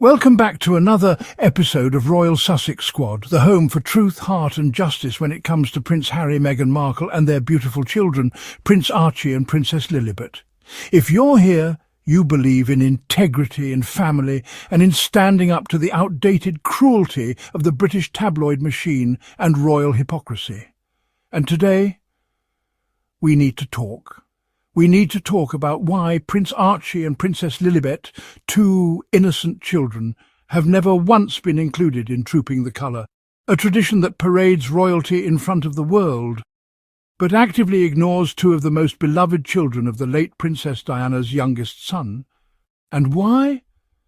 Welcome back to another episode of Royal Sussex Squad, the home for truth, heart and justice when it comes to Prince Harry, Meghan Markle and their beautiful children, Prince Archie and Princess Lilibet. If you're here, you believe in integrity and family and in standing up to the outdated cruelty of the British tabloid machine and royal hypocrisy. And today, we need to talk. We need to talk about why Prince Archie and Princess Lilibet, two innocent children, have never once been included in Trooping the Colour, a tradition that parades royalty in front of the world, but actively ignores two of the most beloved children of the late Princess Diana's youngest son. And why?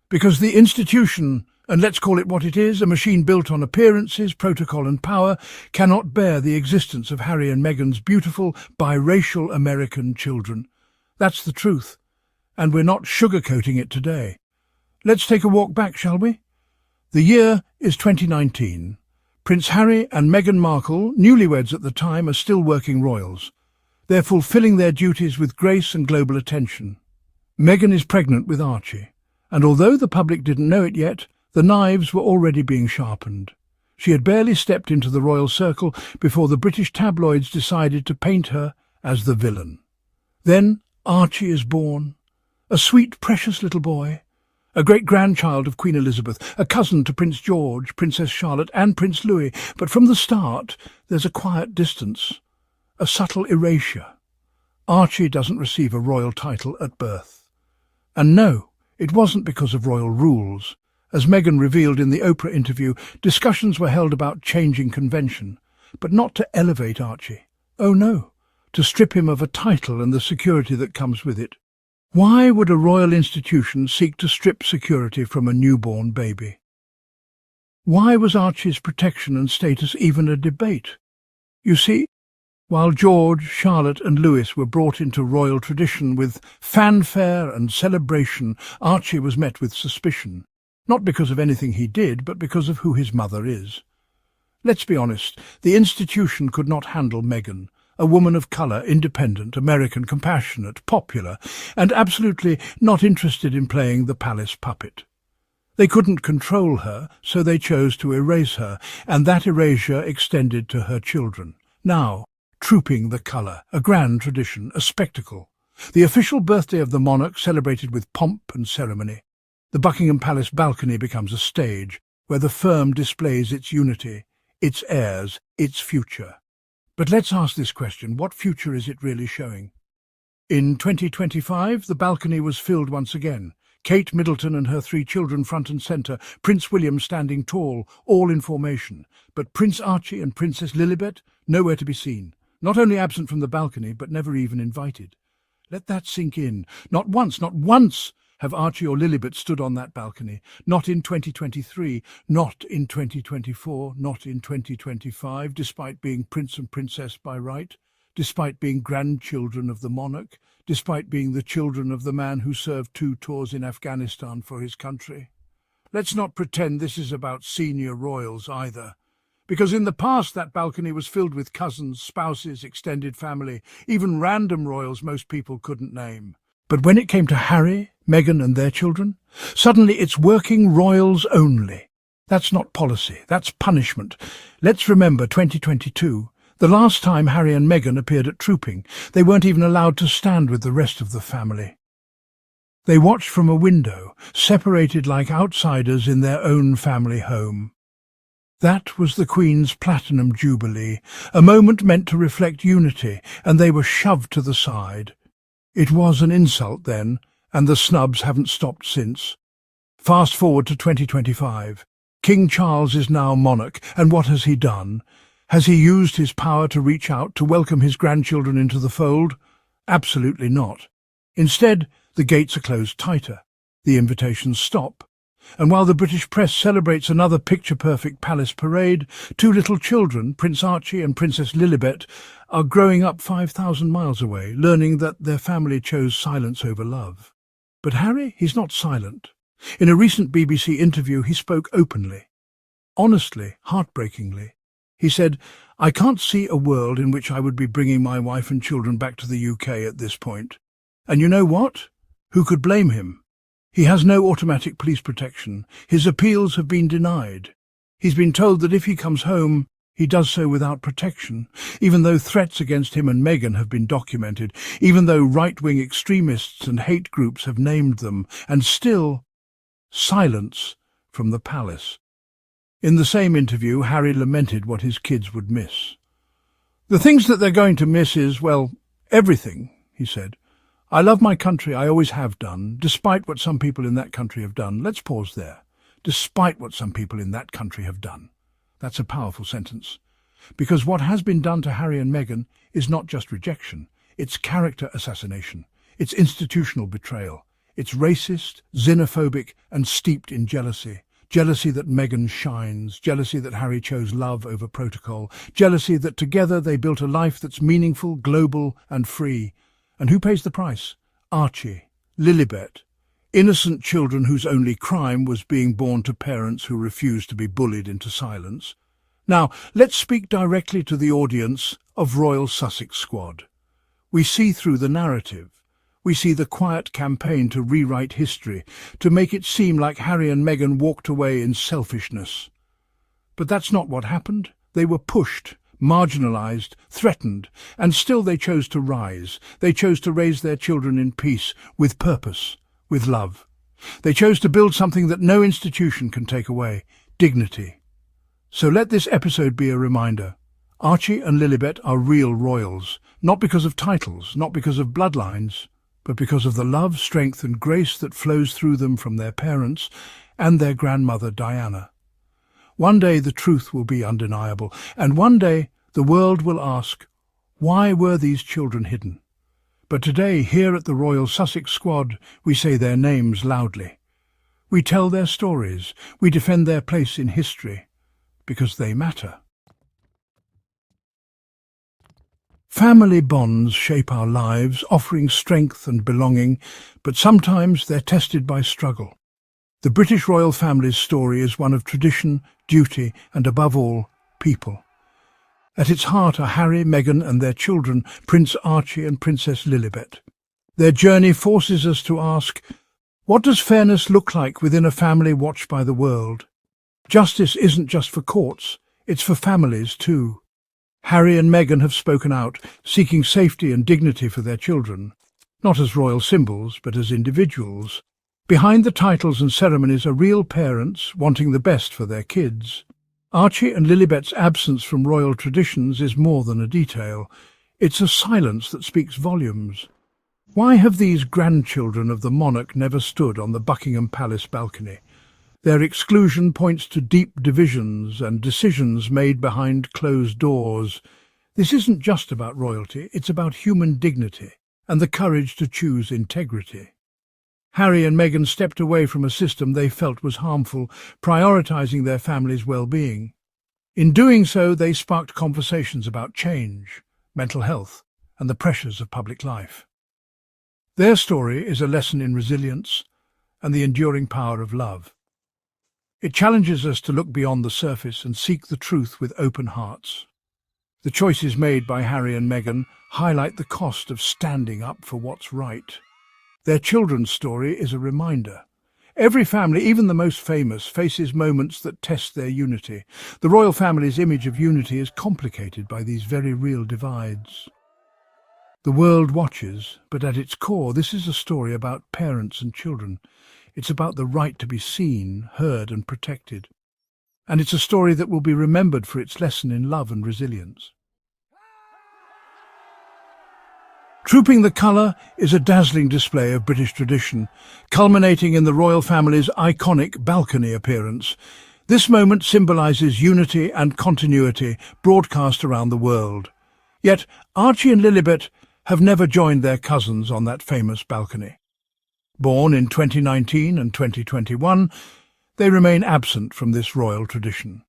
Because the institution, and let's call it what it is, a machine built on appearances, protocol and power, cannot bear the existence of Harry and Meghan's beautiful, biracial American children. That's the truth, and we're not sugarcoating it today. Let's take a walk back, shall we? The year is 2019. Prince Harry and Meghan Markle, newlyweds at the time, are still working royals. They're fulfilling their duties with grace and global attention. Meghan is pregnant with Archie, and although the public didn't know it yet, the knives were already being sharpened. She had barely stepped into the royal circle before the British tabloids decided to paint her as the villain. Then Archie is born, a sweet, precious little boy, a great-grandchild of Queen Elizabeth, a cousin to Prince George, Princess Charlotte and Prince Louis. But from the start, there's a quiet distance, a subtle erasure. Archie doesn't receive a royal title at birth. And no, it wasn't because of royal rules. As Meghan revealed in the Oprah interview, discussions were held about changing convention, but not to elevate Archie. Oh no, to strip him of a title and the security that comes with it. Why would a royal institution seek to strip security from a newborn baby? Why was Archie's protection and status even a debate? You see, while George, Charlotte and Louis were brought into royal tradition with fanfare and celebration, Archie was met with suspicion. Not because of anything he did, but because of who his mother is. Let's be honest, the institution could not handle Meghan, a woman of colour, independent, American, compassionate, popular, and absolutely not interested in playing the palace puppet. They couldn't control her, so they chose to erase her, and that erasure extended to her children. Now, Trooping the Colour, a grand tradition, a spectacle. The official birthday of the monarch celebrated with pomp and ceremony. The Buckingham Palace balcony becomes a stage where the firm displays its unity, its heirs, its future. But let's ask this question, what future is it really showing? In 2025, the balcony was filled once again. Kate Middleton and her 3 children front and centre, Prince William standing tall, all in formation. But Prince Archie and Princess Lilibet, nowhere to be seen. Not only absent from the balcony, but never even invited. Let that sink in. Not once have Archie or Lilibet stood on that balcony. Not in 2023, not in 2024, not in 2025, despite being prince and princess by right, despite being grandchildren of the monarch, despite being the children of the man who served 2 tours in Afghanistan for his country. Let's not pretend this is about senior royals either, because in the past that balcony was filled with cousins, spouses, extended family, even random royals most people couldn't name. But when it came to Harry, Meghan and their children, suddenly it's working royals only. That's not policy, that's punishment. Let's remember 2022, the last time Harry and Meghan appeared at Trooping. They weren't even allowed to stand with the rest of the family. They watched from a window, separated like outsiders in their own family home. That was the Queen's Platinum Jubilee, a moment meant to reflect unity, and they were shoved to the side. It was an insult then, and the snubs haven't stopped since. Fast forward to 2025. King Charles is now monarch, and what has he done? Has he used his power to reach out, to welcome his grandchildren into the fold? Absolutely not. Instead, the gates are closed tighter. The invitations stop. And while the British press celebrates another picture-perfect palace parade, 2 little children, Prince Archie and Princess Lilibet, are growing up 5,000 miles away, learning that their family chose silence over love. But Harry, he's not silent. In a recent BBC interview, he spoke openly. Honestly, heartbreakingly. He said, "I can't see a world in which I would be bringing my wife and children back to the UK at this point. And you know what? Who could blame him? He has no automatic police protection. His appeals have been denied. He's been told that if he comes home, he does so without protection, even though threats against him and Meghan have been documented, even though right-wing extremists and hate groups have named them, and still silence from the palace. In the same interview, Harry lamented what his kids would miss. "The things that they're going to miss is, well, everything," he said. "I love my country, I always have done, despite what some people in that country have done." Let's pause there. Despite what some people in that country have done. That's a powerful sentence. Because what has been done to Harry and Meghan is not just rejection, it's character assassination, it's institutional betrayal, it's racist, xenophobic and steeped in jealousy. Jealousy that Meghan shines, jealousy that Harry chose love over protocol, jealousy that together they built a life that's meaningful, global and free. And who pays the price? Archie, Lilibet, innocent children whose only crime was being born to parents who refused to be bullied into silence. Now, let's speak directly to the audience of Royal Sussex Squad. We see through the narrative. We see the quiet campaign to rewrite history, to make it seem like Harry and Meghan walked away in selfishness. But that's not what happened. They were pushed, marginalised, threatened, and still they chose to rise. They chose to raise their children in peace, with purpose, with love. They chose to build something that no institution can take away, dignity. So let this episode be a reminder. Archie and Lilibet are real royals, not because of titles, not because of bloodlines, but because of the love, strength and grace that flows through them from their parents and their grandmother Diana. One day the truth will be undeniable, and one day the world will ask, why were these children hidden? But today, here at the Royal Sussex Squad, we say their names loudly. We tell their stories, we defend their place in history, because they matter. Family bonds shape our lives, offering strength and belonging, but sometimes they're tested by struggle. The British royal family's story is one of tradition, duty, and above all, people. At its heart are Harry, Meghan, and their children, Prince Archie and Princess Lilibet. Their journey forces us to ask, what does fairness look like within a family watched by the world? Justice isn't just for courts, it's for families too. Harry and Meghan have spoken out, seeking safety and dignity for their children, not as royal symbols, but as individuals. Behind the titles and ceremonies are real parents wanting the best for their kids. Archie and Lilibet's absence from royal traditions is more than a detail. It's a silence that speaks volumes. Why have these grandchildren of the monarch never stood on the Buckingham Palace balcony? Their exclusion points to deep divisions and decisions made behind closed doors. This isn't just about royalty, it's about human dignity and the courage to choose integrity. Harry and Meghan stepped away from a system they felt was harmful, prioritising their family's well-being. In doing so, they sparked conversations about change, mental health, and the pressures of public life. Their story is a lesson in resilience and the enduring power of love. It challenges us to look beyond the surface and seek the truth with open hearts. The choices made by Harry and Meghan highlight the cost of standing up for what's right. Their children's story is a reminder. Every family, even the most famous, faces moments that test their unity. The royal family's image of unity is complicated by these very real divides. The world watches, but at its core, this is a story about parents and children. It's about the right to be seen, heard and protected. And it's a story that will be remembered for its lesson in love and resilience. Trooping the colour is a dazzling display of British tradition, culminating in the royal family's iconic balcony appearance. This moment symbolises unity and continuity broadcast around the world. Yet Archie and Lilibet have never joined their cousins on that famous balcony. Born in 2019 and 2021, they remain absent from this royal tradition.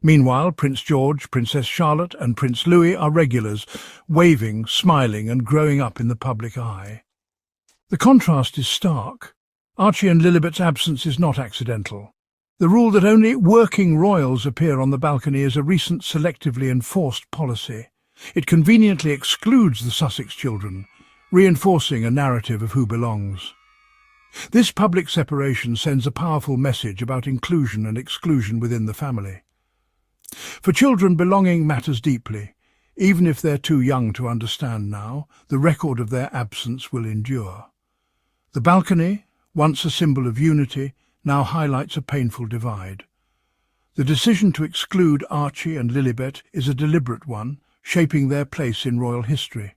Meanwhile, Prince George, Princess Charlotte and Prince Louis are regulars, waving, smiling and growing up in the public eye. The contrast is stark. Archie and Lilibet's absence is not accidental. The rule that only working royals appear on the balcony is a recent selectively enforced policy. It conveniently excludes the Sussex children, reinforcing a narrative of who belongs. This public separation sends a powerful message about inclusion and exclusion within the family. For children, belonging matters deeply. Even if they're too young to understand now, the record of their absence will endure. The balcony, once a symbol of unity, now highlights a painful divide. The decision to exclude Archie and Lilibet is a deliberate one, shaping their place in royal history.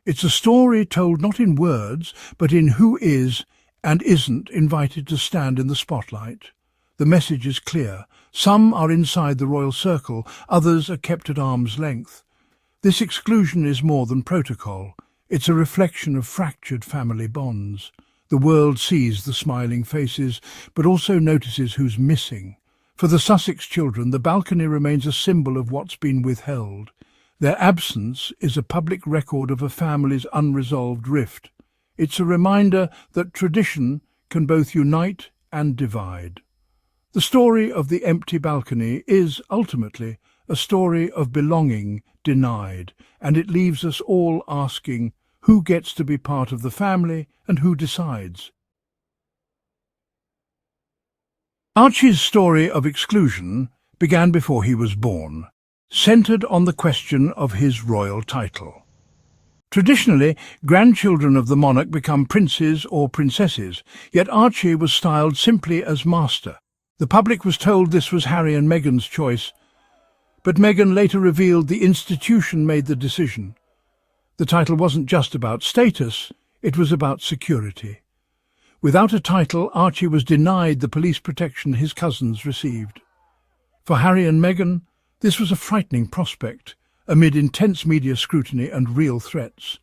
It's a story told not in words, but in who is and isn't invited to stand in the spotlight. The message is clear. Some are inside the royal circle, others are kept at arm's length. This exclusion is more than protocol. It's a reflection of fractured family bonds. The world sees the smiling faces, but also notices who's missing. For the Sussex children, the balcony remains a symbol of what's been withheld. Their absence is a public record of a family's unresolved rift. It's a reminder that tradition can both unite and divide. The story of the empty balcony is, ultimately, a story of belonging denied, and it leaves us all asking who gets to be part of the family and who decides. Archie's story of exclusion began before he was born, centred on the question of his royal title. Traditionally, grandchildren of the monarch become princes or princesses, yet Archie was styled simply as master. The public was told this was Harry and Meghan's choice, but Meghan later revealed the institution made the decision. The title wasn't just about status, it was about security. Without a title, Archie was denied the police protection his cousins received. For Harry and Meghan, this was a frightening prospect, amid intense media scrutiny and real threats.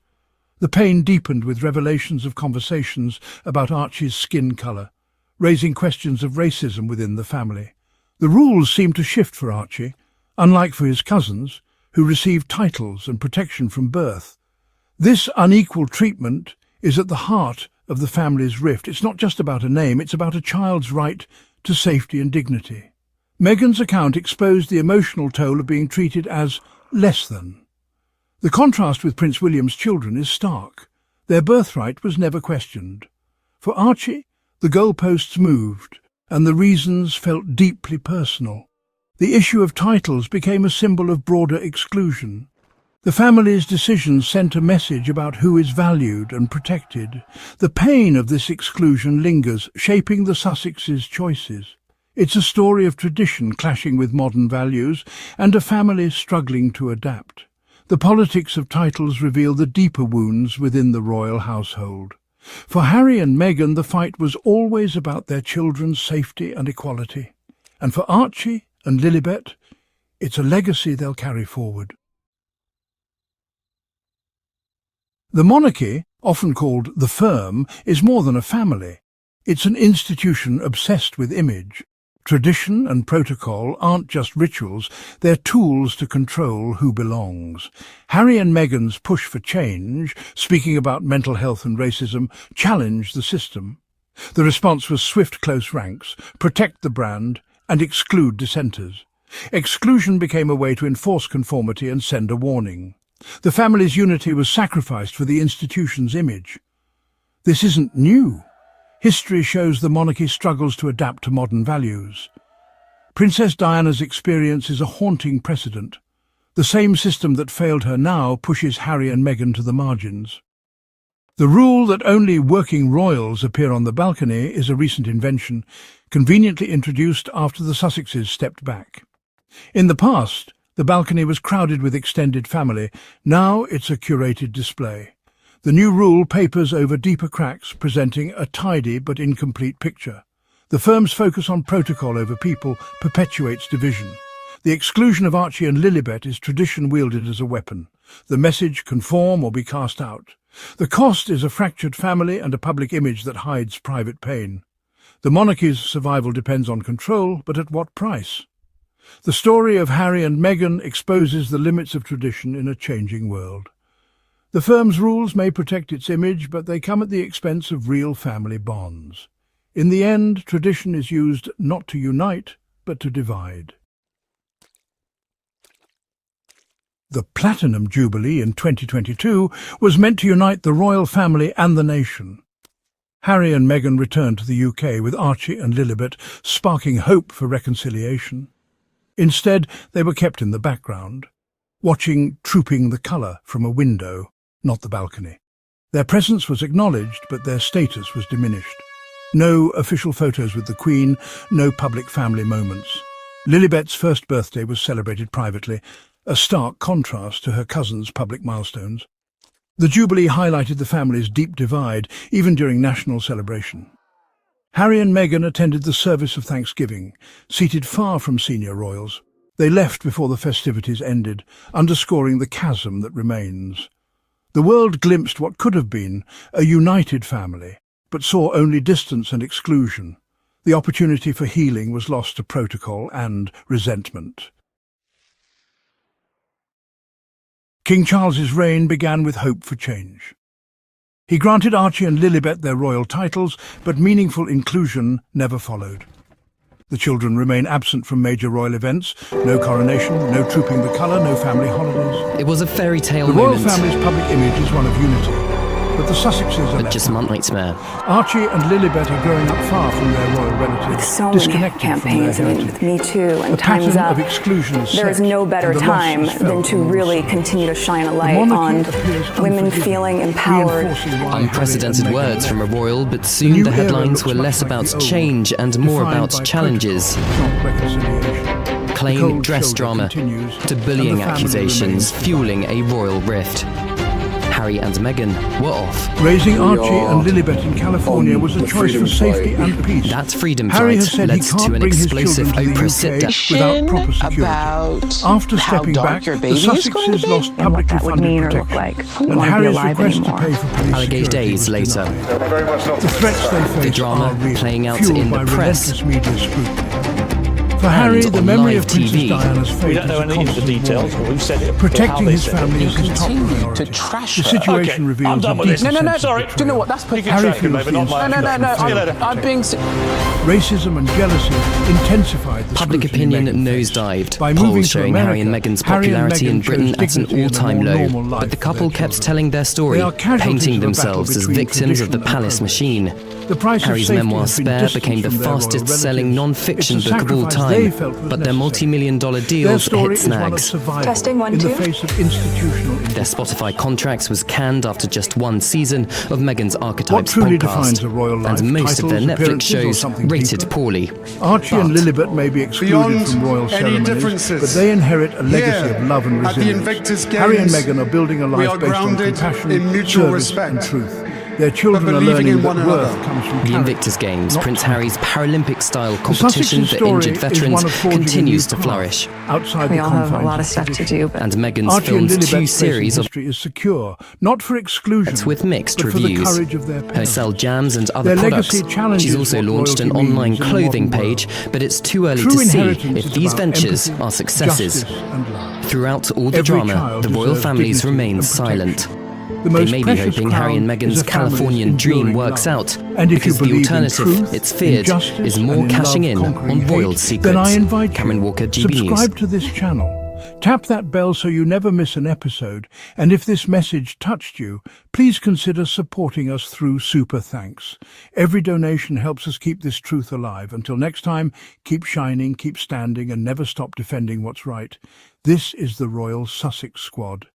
The pain deepened with revelations of conversations about Archie's skin colour, raising questions of racism within the family. The rules seemed to shift for Archie, unlike for his cousins, who received titles and protection from birth. This unequal treatment is at the heart of the family's rift. It's not just about a name, it's about a child's right to safety and dignity. Meghan's account exposed the emotional toll of being treated as less than. The contrast with Prince William's children is stark. Their birthright was never questioned. For Archie, the goalposts moved, and the reasons felt deeply personal. The issue of titles became a symbol of broader exclusion. The family's decisions sent a message about who is valued and protected. The pain of this exclusion lingers, shaping the Sussexes' choices. It's a story of tradition clashing with modern values and a family struggling to adapt. The politics of titles reveal the deeper wounds within the royal household. For Harry and Meghan, the fight was always about their children's safety and equality. And for Archie and Lilibet, it's a legacy they'll carry forward. The monarchy, often called the firm, is more than a family. It's an institution obsessed with image. Tradition and protocol aren't just rituals, they're tools to control who belongs. Harry and Meghan's push for change, speaking about mental health and racism, challenged the system. The response was swift close ranks, protect the brand, and exclude dissenters. Exclusion became a way to enforce conformity and send a warning. The family's unity was sacrificed for the institution's image. This isn't new. History shows the monarchy struggles to adapt to modern values. Princess Diana's experience is a haunting precedent. The same system that failed her now pushes Harry and Meghan to the margins. The rule that only working royals appear on the balcony is a recent invention, conveniently introduced after the Sussexes stepped back. In the past, the balcony was crowded with extended family. Now it's a curated display. The new rule papers over deeper cracks, presenting a tidy but incomplete picture. The firm's focus on protocol over people perpetuates division. The exclusion of Archie and Lilibet is tradition wielded as a weapon. The message, conform or be cast out. The cost is a fractured family and a public image that hides private pain. The monarchy's survival depends on control, but at what price? The story of Harry and Meghan exposes the limits of tradition in a changing world. The firm's rules may protect its image, but they come at the expense of real family bonds. In the end, tradition is used not to unite, but to divide. The Platinum Jubilee in 2022 was meant to unite the royal family and the nation. Harry and Meghan returned to the UK with Archie and Lilibet, sparking hope for reconciliation. Instead, they were kept in the background, watching Trooping the Colour from a window, not the balcony. Their presence was acknowledged, but their status was diminished. No official photos with the Queen, no public family moments. Lilibet's first birthday was celebrated privately, a stark contrast to her cousin's public milestones. The Jubilee highlighted the family's deep divide, even during national celebration. Harry and Meghan attended the service of Thanksgiving, seated far from senior royals. They left before the festivities ended, underscoring the chasm that remains. The world glimpsed what could have been a united family, but saw only distance and exclusion. The opportunity for healing was lost to protocol and resentment. King Charles's reign began with hope for change. He granted Archie and Lilibet their royal titles, but meaningful inclusion never followed. The children remain absent from major royal events. No coronation, no Trooping the Colour, no family holidays. It was a fairy tale moment. The royal moment. family's public image is one of unity, but the Sussexes are But just a nightmare. Archie and Lilibet are growing up far from their royal relatives, with so disconnected many campaigns, from their heritage. with Me Too and The Time's pattern Up, of exclusion is there is set, no better and the time loss is felt than to on all really sides. continue to shine a light monarchy on appears women unforgiving, feeling empowered. reinforcing why Unprecedented Harry and Meghan words from a left. royal, but The soon new the era headlines looks were much less like about the old, change and more defined about by challenges. protocol, not reconciliation. Claim, The cold dress shoulder drama, continues, to and bullying the family accusations, remains fueling a royal rift. Harry and Meghan were off. Raising Archie and Lilibet in California was a choice for safety and peace. That freedom Harry flight has said led he to can't an bring his explosive children to the Oprah UK sit-down. without proper security. About After how stepping dark back, your the baby is going to Sussexes be? lost And what publicly that would funded mean or look protection, like. We and want to be Harry's alive request anymore. to pay for police Alleged security days was later. denied. The threats they face The drama are real, playing out fueled in the by press. relentless media scrutiny. For Harry, the on memory live of Princess TV. Diana's fate We don't know is a any of the constant details, warning. but we've said it. Protecting how his they said it. family is his You top continue priority. to trash The her. situation Okay, reveals I'm done a with this. deeper No, sense of sorry. betrayal. Do you know what? That's You can Harry track it, feels maybe the not my No, See you later. I'm being... Racism and jealousy intensified the Public scrutiny opinion Meghan faced. nosedived, By moving polls to showing Harry and America, Meghan's Harry and popularity in Meghan Britain chose at an dignity and a all-time more low, normal life but the for couple their kept children. telling their story, They are casualties painting of a battle themselves as between victims of the tradition and palace progress. machine. The price Harry's of safety memoir has been Spare distance became the from their royal fastest-selling relatives. non-fiction It's a book of all sacrifice they time, felt was but their necessary. multi-million-dollar Their deals story hit is one of snags. survival Testing, 1, in the 2. face of institutional Their injustice. Spotify contracts was canned after just one season of Meghan's What Archetypes truly podcast, defines a royal life? and most of their Titles, Netflix appearances, or shows something rated deeper? poorly. Archie and But- Lilibet may be excluded Beyond from royal any ceremonies, differences, but they inherit a legacy here of love and at the resilience. Invictus Harry and Games, Meghan are building a we life are based on grounded compassion, in mutual service and respect, truth. Their children are believing learning in that one worth another. comes from The character, Invictus Games, not Prince title. Harry's Paralympic-style The competition Sussexes' for story injured is one veterans of forging a continues new to path flourish. outside We the all have a confines lot of stuff to tradition. do, but And Meghan's Archie and filmed Lilibet's two place in series of history is secure, not for exclusion, with mixed but for reviews. the courage of their Her parents. sell jams and other Their products. legacy challenges She's also what launched an royalty online means in a clothing modern page, world. but it's too early True to see inheritance if is these about ventures empathy, are successes. justice and love. Throughout all the Every drama, child the royal deserves families dignity remain and silent. protection. The They most may be precious hoping Harry and crown Meghan's is a family's Californian dream enduring works love. out, And if because you the believe in alternative, truth, it's feared, injustice, is more and in cashing love in conquering on royal hate, secrets. then I invite Cameron you, Walker, GB subscribe News. to this channel. Tap that bell so you never miss an episode. And if this message touched you, please consider supporting us through Super Thanks. Every donation helps us keep this truth alive. Until next time, keep shining, keep standing, and never stop defending what's right. This is the Royal Sussex Squad.